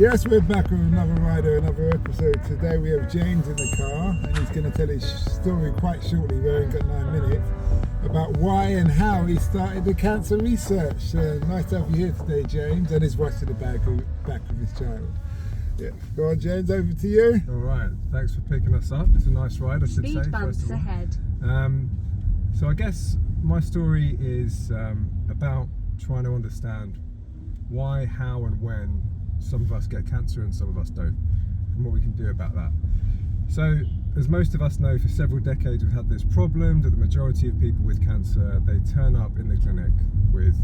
Yes, we're back with another rider, another episode. Today we have James in the car and he's going to tell his story quite shortly, we only got 9 minutes, about why and how he started the cancer research. Nice to have you here today, James, and his wife in the back with his child. Yeah. Go on, James, over to you. All right, thanks for picking us up. It's a nice ride, I should say. Speed bumps ahead. So I guess my story is about trying to understand why, how and when some of us get cancer and some of us don't, and what we can do about that. So, as most of us know, for several decades we've had this problem that the majority of people with cancer, they turn up in the clinic with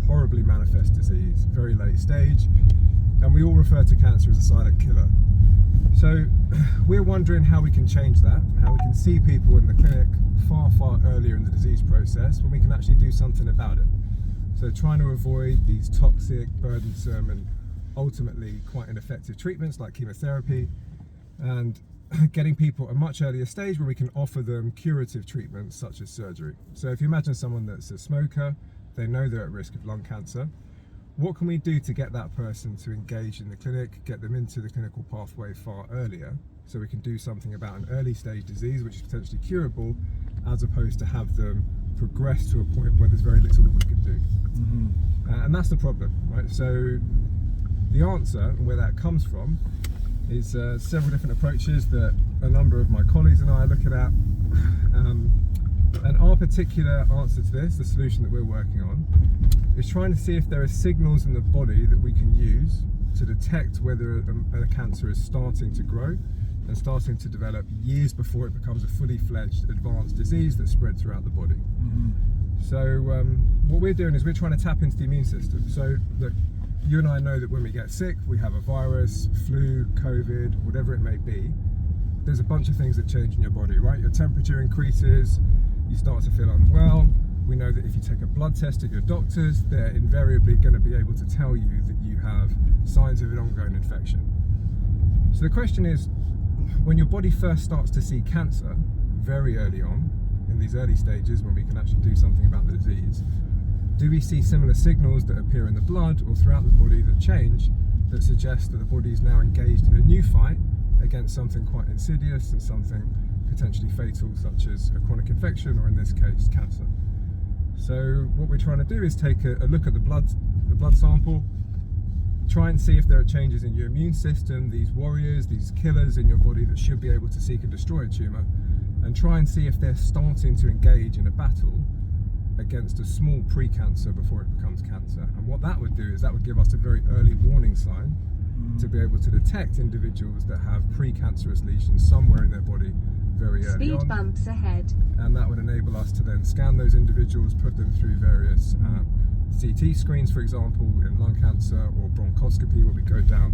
horribly manifest disease, very late stage, and we all refer to cancer as a silent killer. So we're wondering how we can change that, how we can see people in the clinic far earlier in the disease process when we can actually do something about it. So trying to avoid these toxic, burdensome and ultimately quite ineffective treatments like chemotherapy, and getting people at a much earlier stage where we can offer them curative treatments such as surgery. So if you imagine someone that's a smoker, they know they're at risk of lung cancer. What can we do to get that person to engage in the clinic, get them into the clinical pathway far earlier, so we can do something about an early stage disease which is potentially curable, as opposed to have them progress to a point where there's very little that we could do. And that's the problem, right? So the answer, and where that comes from, is several different approaches that a number of my colleagues and I are looking at. And our particular answer to this, the solution that we're working on, is trying to see if there are signals in the body that we can use to detect whether a cancer is starting to grow and starting to develop years before it becomes a fully fledged advanced disease that's spread throughout the body. So what we're doing is we're trying to tap into the immune system. So look, you and I know that when we get sick, we have a virus, flu, COVID, whatever it may be, there's a bunch of things that change in your body, right? Your temperature increases, you start to feel unwell. We know that if you take a blood test at your doctor's, they're invariably going to be able to tell you that you have signs of an ongoing infection. So the question is, when your body first starts to see cancer very early on, in these early stages when we can actually do something about the disease, do we see similar signals that appear in the blood or throughout the body that change, that suggest that the body is now engaged in a new fight against something quite insidious and something potentially fatal, such as a chronic infection, or in this case, cancer? So what we're trying to do is take a look at the blood sample, try and see if there are changes in your immune system, these warriors, these killers in your body that should be able to seek and destroy a tumour, and try and see if they're starting to engage in a battle against a small pre-cancer before it becomes cancer. And what that would do is that would give us a very early warning sign to be able to detect individuals that have pre-cancerous lesions somewhere in their body very early on. Speed bumps ahead. And that would enable us to then scan those individuals, put them through various CT screens, for example, in lung cancer, or bronchoscopy, where we go down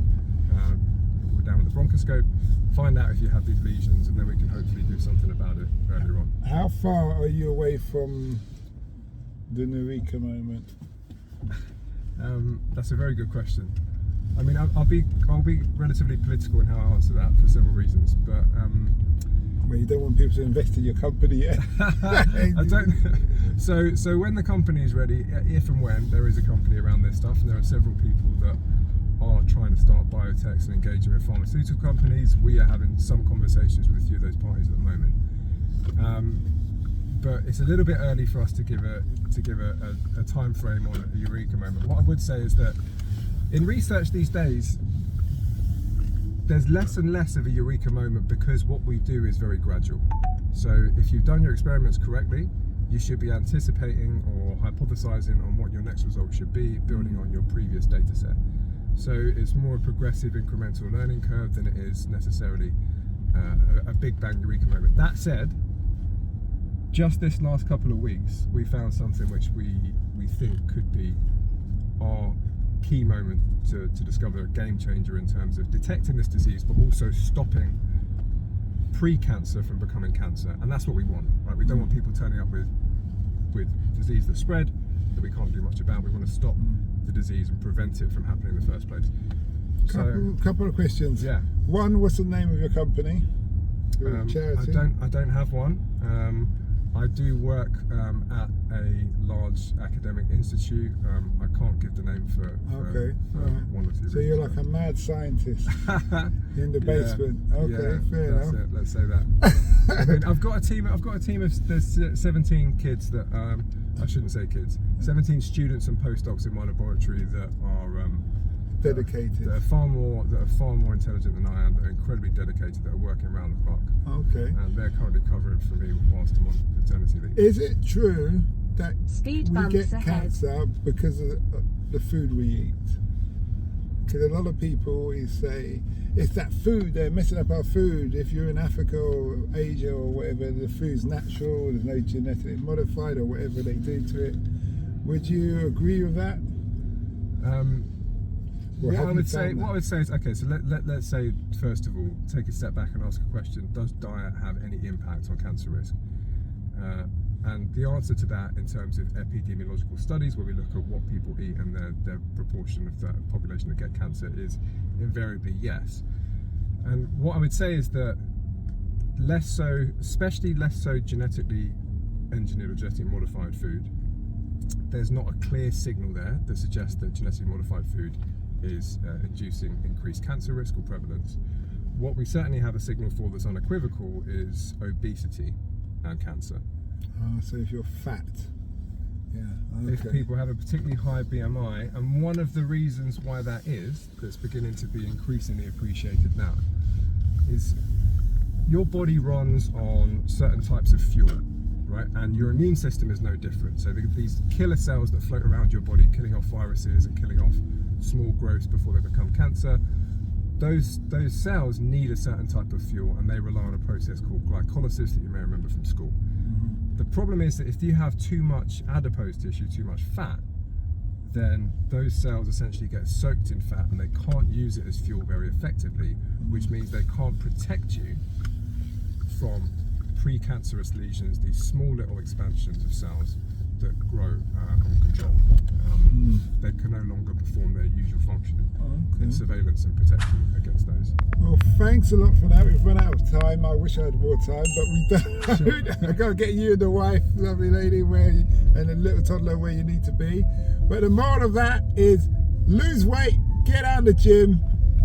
with the bronchoscope, find out if you have these lesions, and then we can hopefully do something about it earlier on. How far are you away from the Eureka moment? That's a very good question. I mean, I'll be relatively political in how I answer that for several reasons, but well, you don't want people to invest in your company yet. I don't. So when the company is ready, if and when there is a company around this stuff, and there are several people that are trying to start biotechs and engaging with pharmaceutical companies, we are having some conversations with a few of those parties at the moment. But it's a little bit early for us to give a time frame on a Eureka moment. What I would say is that in research these days, there's less and less of a Eureka moment, because what we do is very gradual. So if you've done your experiments correctly, you should be anticipating or hypothesizing on what your next result should be, building on your previous data set. So it's more a progressive incremental learning curve than it is necessarily a big bang Eureka moment. That said, just this last couple of weeks, we found something which we think could be our key moment to discover a game changer in terms of detecting this disease, but also stopping pre-cancer from becoming cancer. And that's what we want, right? We don't want people turning up with disease that's spread that we can't do much about. We want to stop the disease and prevent it from happening in the first place. Couple of questions. Yeah. One, what's the name of your company? Your charity? I don't have one. I do work at a large academic institute. I can't give the name for Okay, alright. one or two So you're reasons. like a mad scientist in the Yeah, basement. Okay, yeah, fair that's enough. it, let's say that. I mean, I've got a team of there's 17 kids that I shouldn't say kids, 17 students and postdocs in my laboratory that are Dedicated. that are far more intelligent than I am. That are incredibly dedicated. That are working around the clock. Okay. And they're currently covering for me whilst I'm on paternity leave. Is it true that Speed we bumps get ahead. cancer because of the food we eat? Because a lot of people say it's that food, they're messing up our food. If you're in Africa or Asia or whatever, the food's natural, there's no genetically modified or whatever they do to it. Would you agree with that? Or What have I you would say, found what I that? would say is, okay, so let's say first of all, take a step back and ask a question: does diet have any impact on cancer risk? And the answer to that, in terms of epidemiological studies, where we look at what people eat and their proportion of the population that get cancer, is invariably yes. And what I would say is that less so, especially less so genetically engineered or genetically modified food, there's not a clear signal there that suggests that genetically modified food is inducing increased cancer risk or prevalence. What we certainly have a signal for that's unequivocal is obesity and cancer. Oh, so if you're fat, yeah, okay. If people have a particularly high BMI, and one of the reasons why that is, that's beginning to be increasingly appreciated now, is your body runs on certain types of fuel, right? And your immune system is no different. So these killer cells that float around your body, killing off viruses and killing off small growths before they become cancer, those cells need a certain type of fuel, and they rely on a process called glycolysis that you may remember from school. Mm-hmm. The problem is that if you have too much adipose tissue, too much fat, then those cells essentially get soaked in fat and they can't use it as fuel very effectively, which means they can't protect you from precancerous lesions, these small little expansions of cells that grow uncontrolled. They can no longer perform their usual function in surveillance and protection against those. Well, thanks a lot for that. We've run out of time. I wish I had more time, but we don't. Sure. I gotta get you and the wife, lovely lady, and a little toddler where you need to be. But the moral of that is lose weight, get out of the gym.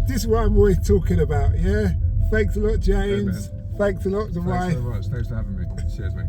This is what I'm always talking about, yeah? Thanks a lot, James. Amen. Thanks a lot, the wife. Thanks so much. Thanks for having me. Cheers, mate.